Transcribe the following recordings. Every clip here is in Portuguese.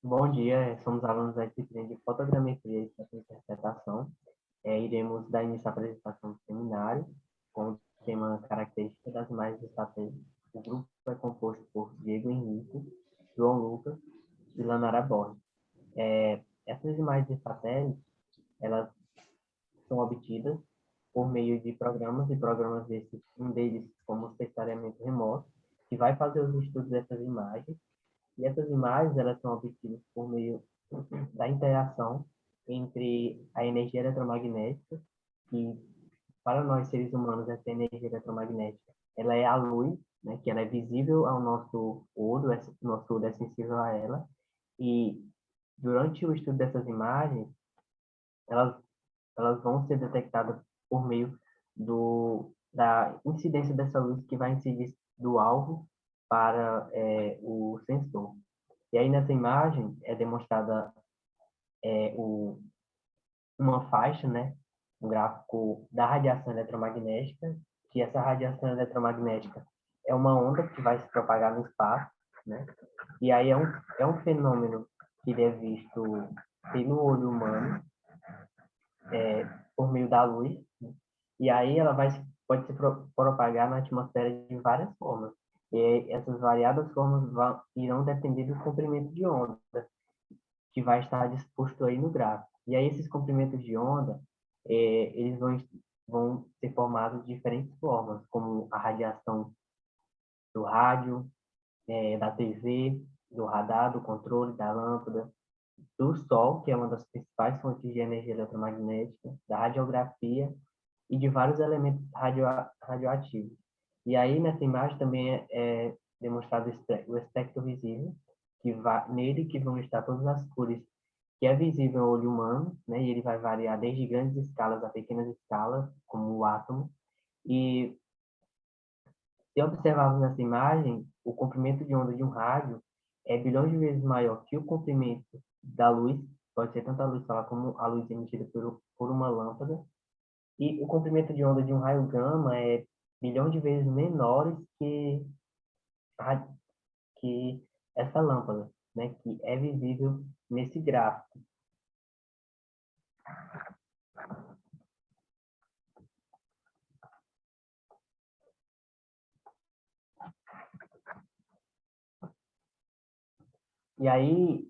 Bom dia, somos alunos da disciplina de Fotogrametria e Interpretação. Iremos dar início à apresentação do seminário com o tema Características das imagens de satélite. O grupo é composto por Diego Henrique, João Lucas e Lanara Borges. Essas imagens de satélite, elas são obtidas por meio de programas e programas desses, um deles como o sectoriamento remoto, que vai fazer os estudos dessas imagens. E essas imagens, elas são obtidas por meio da interação entre a energia eletromagnética, que para nós seres humanos essa energia eletromagnética, ela é a luz, né, que ela é visível ao nosso olho, nosso olho é sensível a ela, e durante o estudo dessas imagens, elas, elas vão ser detectadas por meio da incidência dessa luz que vai incidir do alvo para o sensor. E aí nessa imagem é demonstrada uma faixa, né, um gráfico da radiação eletromagnética, que essa radiação eletromagnética é uma onda que vai se propagar no espaço, né? E aí é um fenômeno que ele é visto pelo olho humano, por meio da luz, né? E aí ela pode se propagar na atmosfera de várias formas. E essas variadas formas irão depender do comprimento de onda, que vai estar disposto aí no gráfico. E aí esses comprimentos de onda, eles vão ser formados de diferentes formas, como a radiação do rádio, da TV, do radar, do controle, da lâmpada, do Sol, que é uma das principais fontes de energia eletromagnética, da radiografia e de vários elementos radioativos. E aí, nessa imagem, também é demonstrado o espectro visível, nele que vão estar todas as cores que é visível ao olho humano, né? E ele vai variar desde grandes escalas a pequenas escalas, como o átomo. E se observarmos nessa imagem, o comprimento de onda de um rádio é bilhões de vezes maior que o comprimento da luz, pode ser tanto a luz solar como a luz emitida por uma lâmpada, e o comprimento de onda de um raio gama é bilhões de vezes menores que essa lâmpada, né, que é visível nesse gráfico. E aí,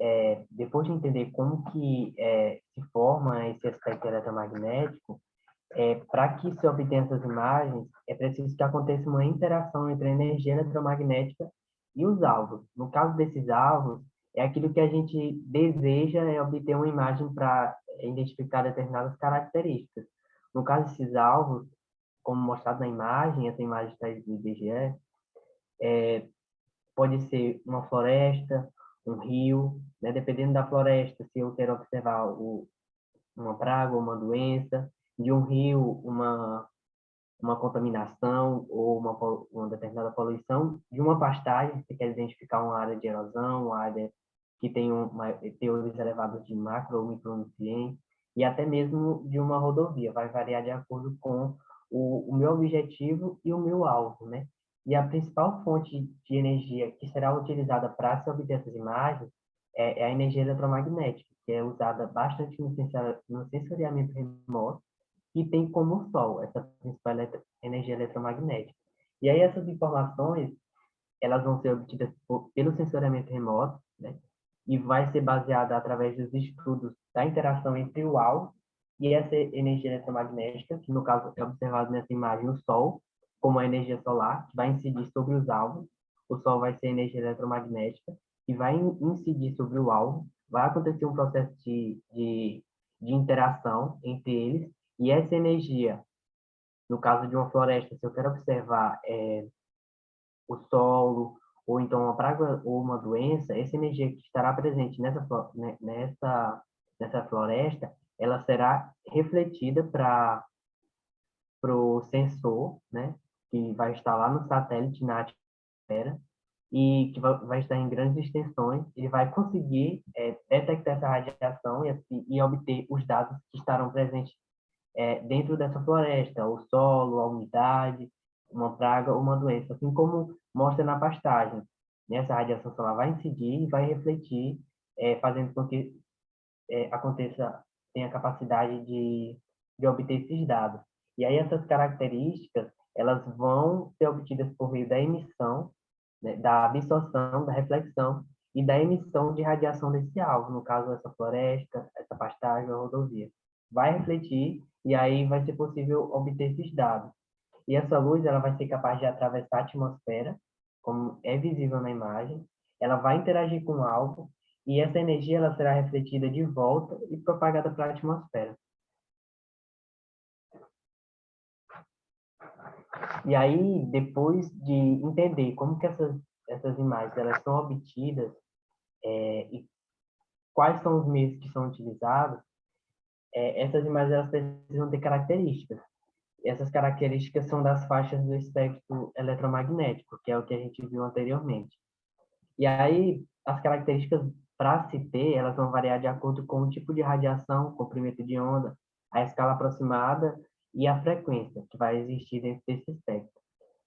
depois de entender como que se forma esse aspecto eletromagnético, para que se obtenha essas imagens, é preciso que aconteça uma interação entre a energia eletromagnética e os alvos. No caso desses alvos, é aquilo que a gente deseja obter uma imagem para identificar determinadas características. No caso desses alvos, como mostrado na imagem, essa imagem está do IBGE, pode ser uma floresta, um rio, né? Dependendo da floresta, se eu quero observar uma praga ou uma doença, de um rio, uma contaminação ou uma determinada poluição, de uma pastagem, se quer identificar uma área de erosão, uma área que tem teores elevados de macro ou micronutrientes, e até mesmo de uma rodovia, vai variar de acordo com o meu objetivo e o meu alvo, né? E a principal fonte de energia que será utilizada para se obter essas imagens é a energia eletromagnética, que é usada bastante no sensoriamento remoto, e tem como o Sol essa principal energia eletromagnética. E aí essas informações, elas vão ser obtidas pelo sensoriamento remoto, né? E vai ser baseada através dos estudos da interação entre o alvo e essa energia eletromagnética, que no caso é observado nessa imagem o Sol, como a energia solar, que vai incidir sobre os alvos. O Sol vai ser energia eletromagnética, que vai incidir sobre o alvo. Vai acontecer um processo de interação entre eles, e essa energia, no caso de uma floresta, se eu quero observar o solo, ou então uma praga ou uma doença, essa energia que estará presente nessa floresta, ela será refletida para o sensor, né, que vai estar lá no satélite, na atmosfera, e que vai estar em grandes extensões, ele vai conseguir detectar essa radiação e obter os dados que estarão presentes dentro dessa floresta, o solo, a umidade, uma praga ou uma doença, assim como mostra na pastagem. Essa radiação solar vai incidir e vai refletir fazendo com que aconteça, tenha capacidade de obter esses dados. E aí essas características, elas vão ser obtidas por meio da emissão, né, da absorção, da reflexão e da emissão de radiação desse alvo, no caso essa floresta, essa pastagem ou rodovia. Vai refletir e aí vai ser possível obter esses dados. E essa luz, ela vai ser capaz de atravessar a atmosfera, como é visível na imagem, ela vai interagir com o alvo e essa energia ela será refletida de volta e propagada para a atmosfera. E aí, depois de entender como que essas imagens elas são obtidas e quais são os meios que são utilizados, essas imagens elas precisam ter características. Essas características são das faixas do espectro eletromagnético, que é o que a gente viu anteriormente. E aí, as características para se ter, elas vão variar de acordo com o tipo de radiação, comprimento de onda, a escala aproximada e a frequência que vai existir dentro desse espectro.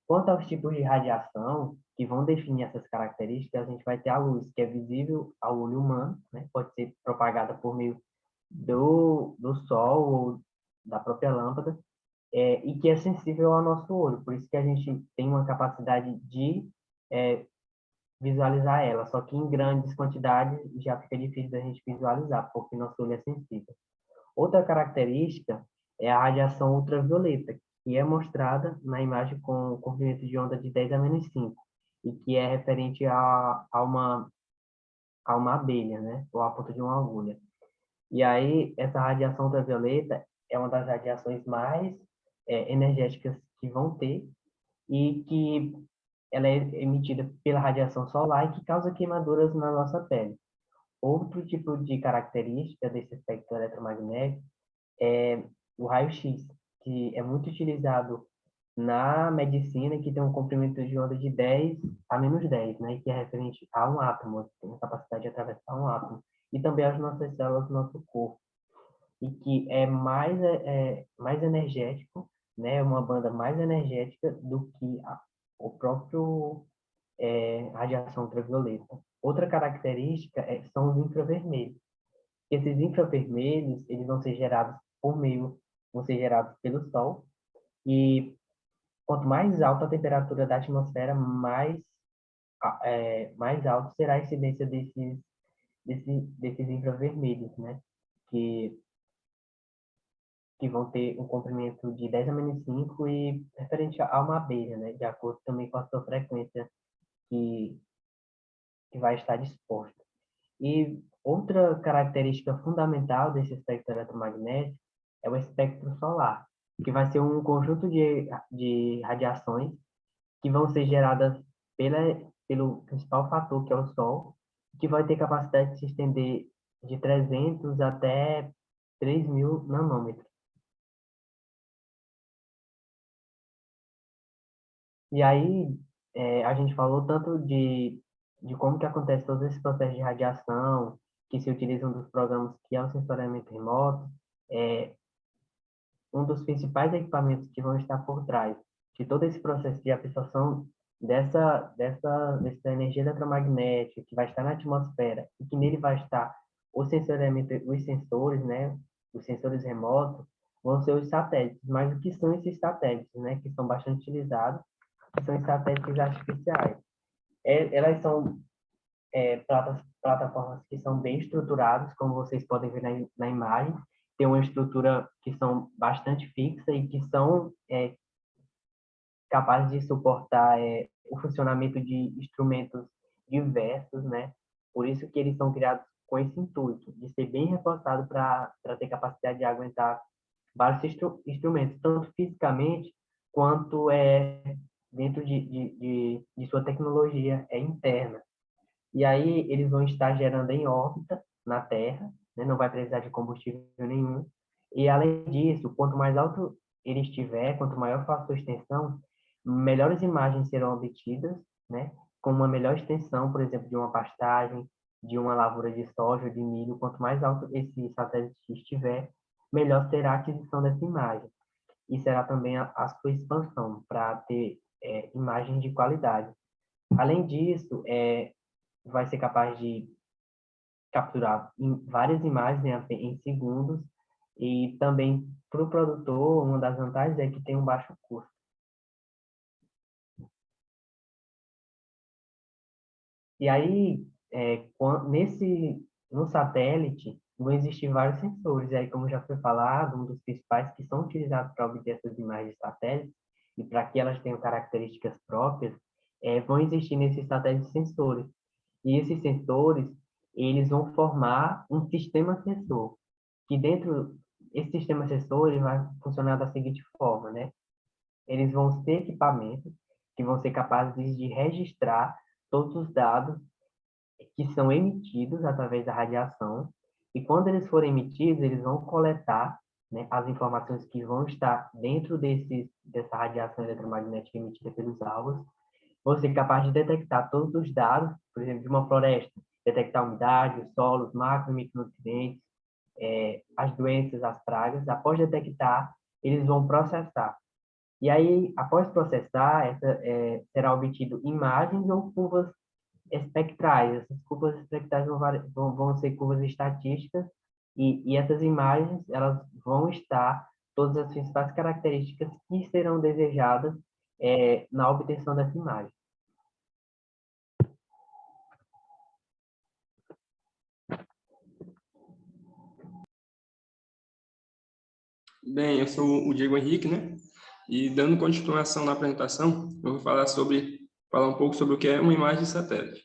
Quanto aos tipos de radiação que vão definir essas características, a gente vai ter a luz, que é visível ao olho humano, né? Pode ser propagada por meio do sol ou da própria lâmpada, e que é sensível ao nosso olho. Por isso que a gente tem uma capacidade de visualizar ela, só que em grandes quantidades já fica difícil da gente visualizar, porque nosso olho é sensível. Outra característica é a radiação ultravioleta, que é mostrada na imagem com comprimento de onda de 10 a menos 5, e que é referente a uma abelha, né? Ou a ponta de uma agulha. E aí, essa radiação ultravioleta é uma das radiações mais energéticas que vão ter, e que ela é emitida pela radiação solar e que causa queimaduras na nossa pele. Outro tipo de característica desse espectro eletromagnético é o raio-x, que é muito utilizado na medicina, que tem um comprimento de onda de 10 a menos 10, né, que é referente a um átomo, tem a capacidade de atravessar um átomo, e também as nossas células do nosso corpo, e que é mais energético, né, uma banda mais energética do que o próprio radiação ultravioleta. Outra característica são os infravermelhos. Esses infravermelhos, eles vão ser gerados pelo Sol, e quanto mais alta a temperatura da atmosfera, mais alto será a incidência desses infravermelhos, né? Que, que vão ter um comprimento de 10 a menos 5 e referente a uma abelha, né? De acordo também com a sua frequência que, que vai estar disposta. E outra característica fundamental desse espectro eletromagnético é o espectro solar, que vai ser um conjunto de radiações que vão ser geradas pelo principal fator, que é o Sol, que vai ter capacidade de se estender de 300 até 3.000 nanômetros. E aí, a gente falou tanto de como que acontece todo esse processo de radiação, que se utilizam dos programas que é o sensoriamento remoto, é, um dos principais equipamentos que vão estar por trás de todo esse processo de absorção dessa energia eletromagnética que vai estar na atmosfera e que nele vai estar o sensoriamento, os sensores, né, os sensores remotos, vão ser os satélites. Mas o que são esses satélites, né, que são bastante utilizados, que são os satélites artificiais? Elas são plataformas que são bem estruturadas, como vocês podem ver na imagem, tem uma estrutura que são bastante fixa e que são capazes de suportar o funcionamento de instrumentos diversos, né? Por isso que eles são criados com esse intuito, de ser bem reforçado para ter capacidade de aguentar vários instrumentos, tanto fisicamente quanto dentro de sua tecnologia interna. E aí eles vão estar gerando em órbita na Terra, né? Não vai precisar de combustível nenhum. E além disso, quanto mais alto ele estiver, quanto maior for a sua extensão, melhores imagens serão obtidas, né? Com uma melhor extensão, por exemplo, de uma pastagem, de uma lavoura de soja, de milho. Quanto mais alto esse satélite estiver, melhor será a aquisição dessa imagem. E será também a sua expansão para ter imagens de qualidade. Além disso, vai ser capaz capturar várias imagens em segundos, e também para o produtor, uma das vantagens é que tem um baixo custo. E aí, no satélite, vão existir vários sensores. E aí, como já foi falado, um dos principais que são utilizados para obter essas imagens de satélite, e para que elas tenham características próprias, vão existir nesses satélites sensores. E esses sensores, eles vão formar um sistema sensor, que dentro, esse sistema sensor ele vai funcionar da seguinte forma, né? Eles vão ser equipamentos que vão ser capazes de registrar todos os dados que são emitidos através da radiação, e quando eles forem emitidos, eles vão coletar, né, as informações que vão estar dentro dessa radiação eletromagnética emitida pelos alvos, vão ser capazes de detectar todos os dados, por exemplo, de uma floresta, detectar a umidade, os solos, macro e micronutrientes, as doenças, as pragas. Após detectar, eles vão processar. E aí, após processar, será obtido imagens ou curvas espectrais. Essas curvas espectrais vão ser curvas estatísticas, e essas imagens elas vão estar todas as principais características que serão desejadas na obtenção dessa imagem. Bem, eu sou o Diego Henrique, né? E dando continuação na apresentação, eu vou falar um pouco sobre o que é uma imagem de satélite.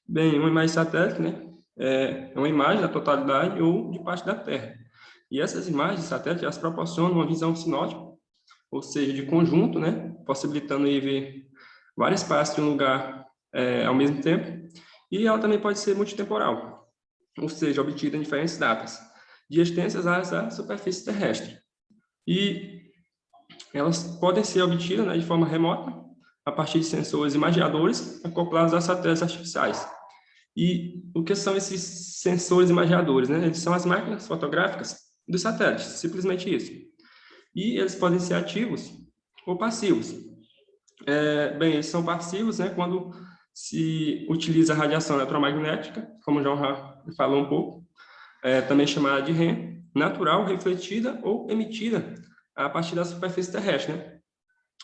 Bem, uma imagem de satélite, né, é uma imagem da totalidade ou de parte da Terra. E essas imagens de satélite, elas proporcionam uma visão sinótica, ou seja, de conjunto, né, possibilitando aí ver várias partes de um lugar ao mesmo tempo. E ela também pode ser multitemporal, ou seja, obtida em diferentes datas, de extensas áreas da superfície terrestre. E elas podem ser obtidas, né, de forma remota, a partir de sensores imagiadores acoplados a satélites artificiais. E o que são esses sensores imagiadores, né? Eles são as máquinas fotográficas dos satélites, simplesmente isso. E eles podem ser ativos ou passivos. Bem, eles são passivos, né, quando se utiliza a radiação eletromagnética, como o João já falou um pouco, também chamada de REM, natural, refletida ou emitida a partir da superfície terrestre, né?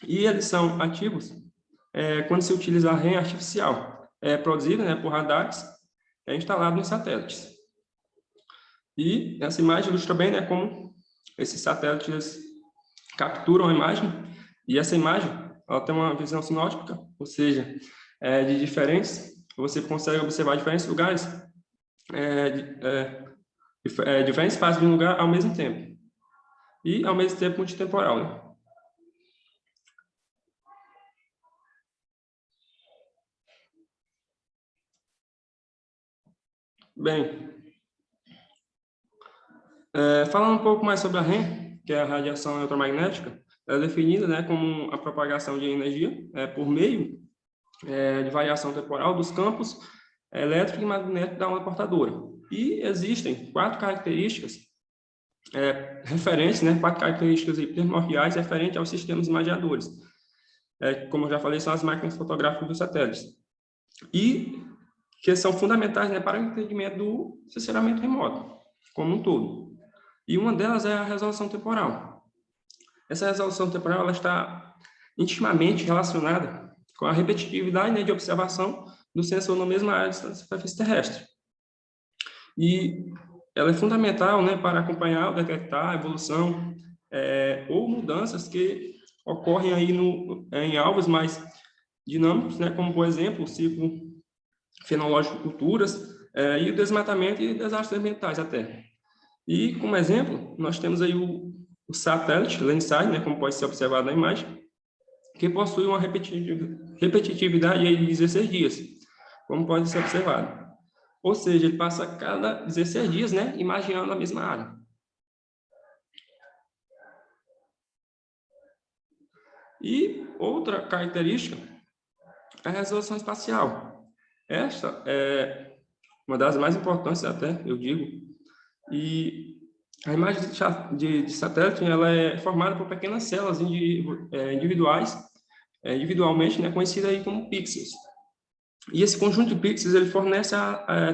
E eles são ativos quando se utiliza a REM artificial, produzida, né, por radares instalado nos satélites. E essa imagem ilustra bem, né, como esses satélites capturam a imagem, e essa imagem ela tem uma visão sinótica, ou seja, de diferentes, você consegue observar diferentes lugares, diferentes partes de um lugar ao mesmo tempo, e ao mesmo tempo multitemporal, né? Bem, falando um pouco mais sobre a REM, que é a radiação eletromagnética, ela é definida, né, como a propagação de energia por meio de variação temporal dos campos elétrico e magnético da onda portadora. E existem quatro características referentes, né, quatro características primordiais referentes aos sistemas imagiadores. Como eu já falei, são as máquinas fotográficas dos satélites. E que são fundamentais, né, para o entendimento do sensoramento remoto, como um todo. E uma delas é a resolução temporal. Essa resolução temporal ela está intimamente relacionada com a repetitividade, né, de observação do sensor na mesma área da superfície terrestre. E ela é fundamental, né, para acompanhar ou detectar a evolução ou mudanças que ocorrem aí em alvos mais dinâmicos, né, como, por exemplo, o ciclo fenológico de culturas e o desmatamento e desastres ambientais até. E, como exemplo, nós temos aí o satélite Landsat, né, como pode ser observado na imagem, que possui uma repetitividade aí de 16 dias, como pode ser observado. Ou seja, ele passa a cada 16 dias, né, imaginando a mesma área. E outra característica é a resolução espacial. Esta é uma das mais importantes até, eu digo. E a imagem de satélite ela é formada por pequenas células individuais, individualmente, né, conhecida aí como pixels. E esse conjunto de pixels ele fornece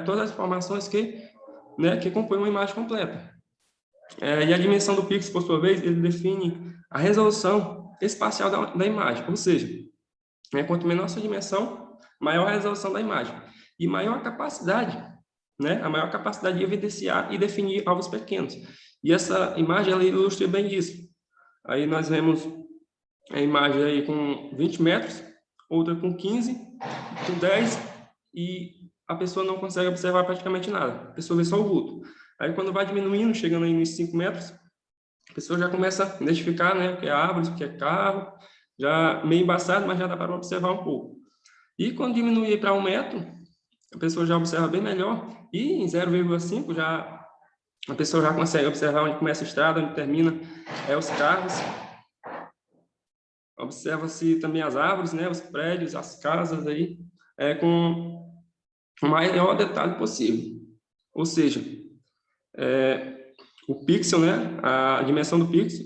todas as informações que né, que compõe uma imagem completa. E a dimensão do pixel, por sua vez, ele define a resolução espacial da imagem, ou seja, quanto menor a sua dimensão, maior a resolução da imagem e maior a capacidade, né, a maior capacidade de evidenciar e definir alvos pequenos. E essa imagem, ela ilustra bem isso. Aí nós vemos a imagem aí com 20 metros, outra com 15, com 10, e a pessoa não consegue observar praticamente nada. A pessoa vê só o vulto. Aí, quando vai diminuindo, chegando aí nos 5 metros, a pessoa já começa a identificar, né, o que é árvore, o que é carro, já meio embaçado, mas já dá para observar um pouco. E quando diminui para 1 metro, a pessoa já observa bem melhor, e em 0,5 já a pessoa já consegue observar onde começa a estrada, onde termina os carros. Observa-se também as árvores, né, os prédios, as casas aí, com o maior detalhe possível. Ou seja, o pixel, né, a dimensão do pixel,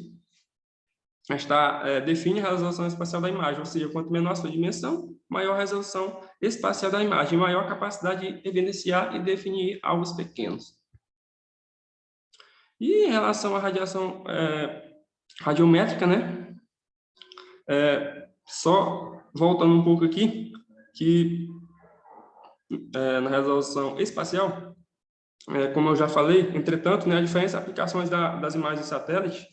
define a resolução espacial da imagem, ou seja, quanto menor a sua dimensão, maior a resolução espacial da imagem, maior a capacidade de evidenciar e definir alvos pequenos. E em relação à radiação radiométrica, né, só voltando um pouco aqui, que na resolução espacial, como eu já falei, entretanto, né, a diferença de aplicações das imagens de satélite,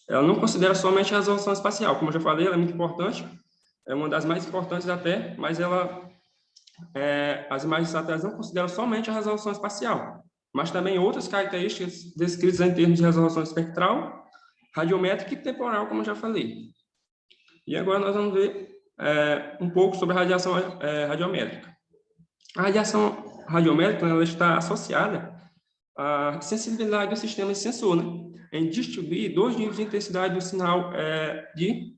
ela não considera somente a resolução espacial. Como eu já falei, ela é muito importante, é uma das mais importantes até, mas as imagens de satélites não consideram somente a resolução espacial, mas também outras características descritas em termos de resolução espectral, radiométrica e temporal, como eu já falei. E agora nós vamos ver um pouco sobre a radiação radiométrica. A radiação radiométrica, ela está associada à sensibilidade do sistema de sensor, né, em distribuir 2 níveis de intensidade do sinal de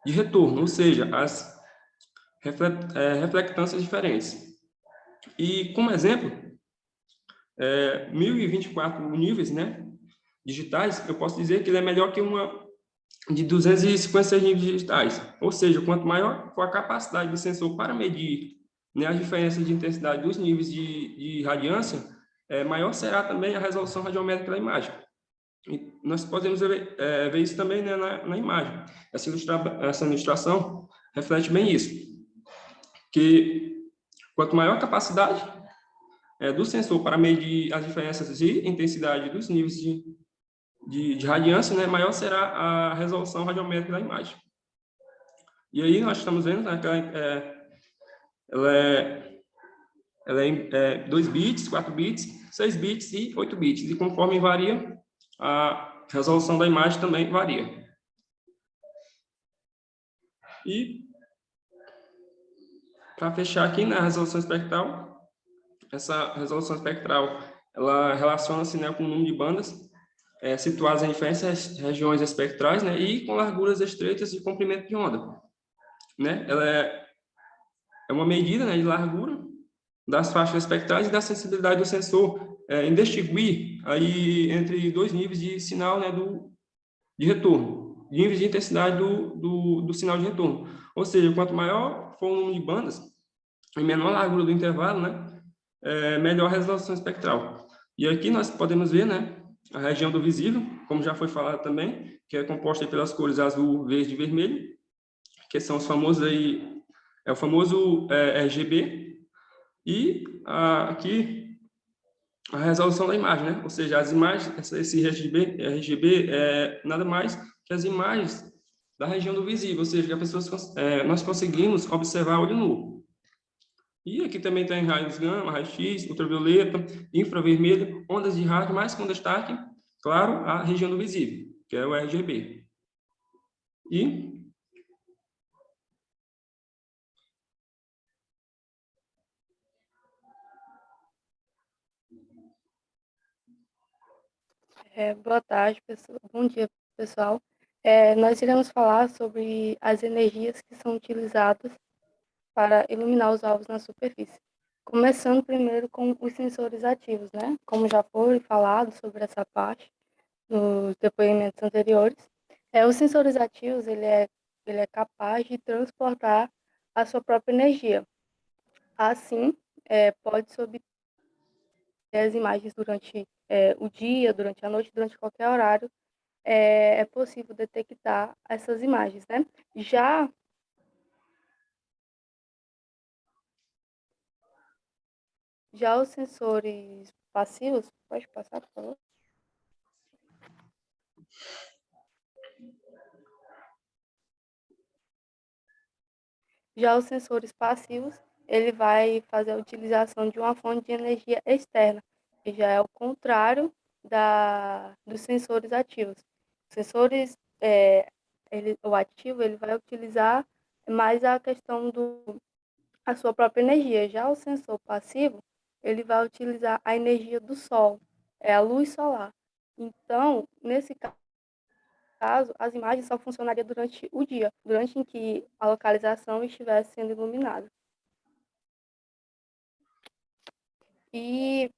retorno, ou seja, as reflectâncias diferentes. E, como exemplo, 1024 níveis, né, digitais, eu posso dizer que ele é melhor que uma de 256 níveis digitais. Ou seja, quanto maior for a capacidade do sensor para medir, né, a diferença de intensidade dos níveis de radiância, maior será também a resolução radiométrica da imagem. E nós podemos ver isso também, né, na imagem. Essa ilustração reflete bem isso. Que quanto maior a capacidade do sensor para medir as diferenças de intensidade dos níveis de radiância, né, maior será a resolução radiométrica da imagem. E aí nós estamos vendo, né, que ela é 2 bits, 4 bits, 6 bits e 8 bits. E conforme varia, a resolução da imagem também varia. E, para fechar aqui na resolução espectral, essa resolução espectral, ela relaciona-se, né, com o número de bandas situadas em diferentes regiões espectrais, né, e com larguras estreitas de comprimento de onda. Né? Ela é uma medida, né, de largura das faixas espectrais e da sensibilidade do sensor em distinguir aí entre 2 níveis de sinal, né, de retorno, níveis de intensidade do sinal de retorno. Ou seja, quanto maior for o número de bandas e menor a largura do intervalo, né, melhor a resolução espectral. E aqui nós podemos ver, né, a região do visível, como já foi falado também, que é composta pelas cores azul, verde e vermelho, que são os famosos aí, o famoso RGB, e aqui a resolução da imagem, né? Ou seja, as imagens, esse RGB é nada mais que as imagens da região do visível, ou seja, que nós conseguimos observar olho nu. E aqui também tem raios gama, raio-x, ultravioleta, infravermelho, ondas de rádio, mas com destaque, claro, a região do visível, que é o RGB. E boa tarde, pessoal. Bom dia, pessoal. Nós iremos falar sobre as energias que são utilizadas para iluminar os alvos na superfície. Começando primeiro com os sensores ativos, né? Como já foi falado sobre essa parte nos depoimentos anteriores, os sensores ativos, ele é capaz de transportar a sua própria energia. Assim, pode-se as imagens durante o dia, durante a noite, durante qualquer horário, é possível detectar essas imagens, né? Já os sensores passivos, pode passar, por favor? Já os sensores passivos, ele vai fazer a utilização de uma fonte de energia externa, que já é o contrário dos sensores ativos. Os sensores, o ativo, ele vai utilizar mais a questão a sua própria energia. Já o sensor passivo, ele vai utilizar a energia do sol, é a luz solar. Então, nesse caso, as imagens só funcionariam durante o dia, durante em que a localização estivesse sendo iluminada. E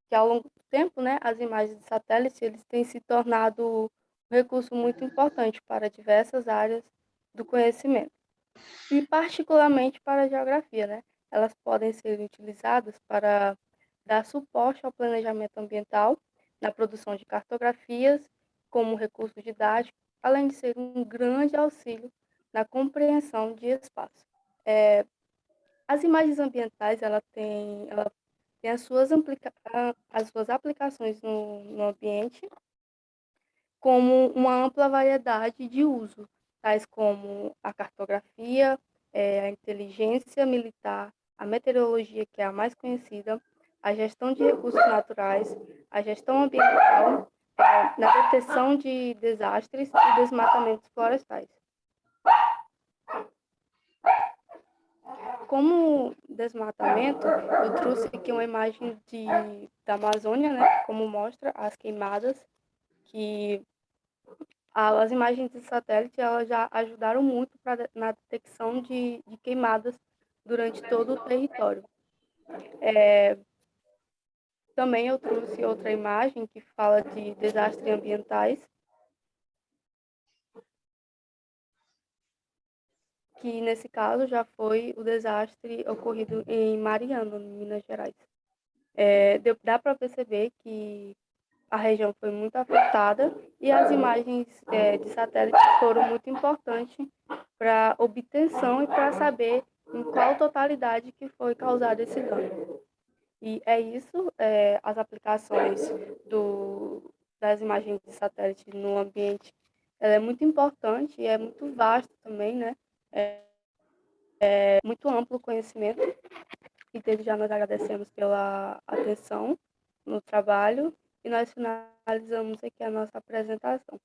que ao longo do tempo, né, as imagens de satélite eles têm se tornado um recurso muito importante para diversas áreas do conhecimento, e particularmente para a geografia, né? Elas podem ser utilizadas para dar suporte ao planejamento ambiental, na produção de cartografias, como recurso didático, além de ser um grande auxílio na compreensão de espaço. As imagens ambientais, ela tem as suas aplicações no ambiente, como uma ampla variedade de uso, tais como a cartografia, a inteligência militar, a meteorologia, que é a mais conhecida, a gestão de recursos naturais, a gestão ambiental, na detecção de desastres e desmatamentos florestais. Como desmatamento, eu trouxe aqui uma imagem da Amazônia, né, como mostra as queimadas, que as imagens de satélite elas já ajudaram muito na detecção de queimadas durante todo o território. Também eu trouxe outra imagem que fala de desastres ambientais, que nesse caso já foi o desastre ocorrido em Mariana, em Minas Gerais. Dá para perceber que a região foi muito afetada e as imagens de satélite foram muito importantes para obtenção e para saber em qual totalidade que foi causado esse dano. E é isso, as aplicações das imagens de satélite no ambiente, ela é muito importante e é muito vasto também, né? É muito amplo o conhecimento e desde já nós agradecemos pela atenção no trabalho e nós finalizamos aqui a nossa apresentação.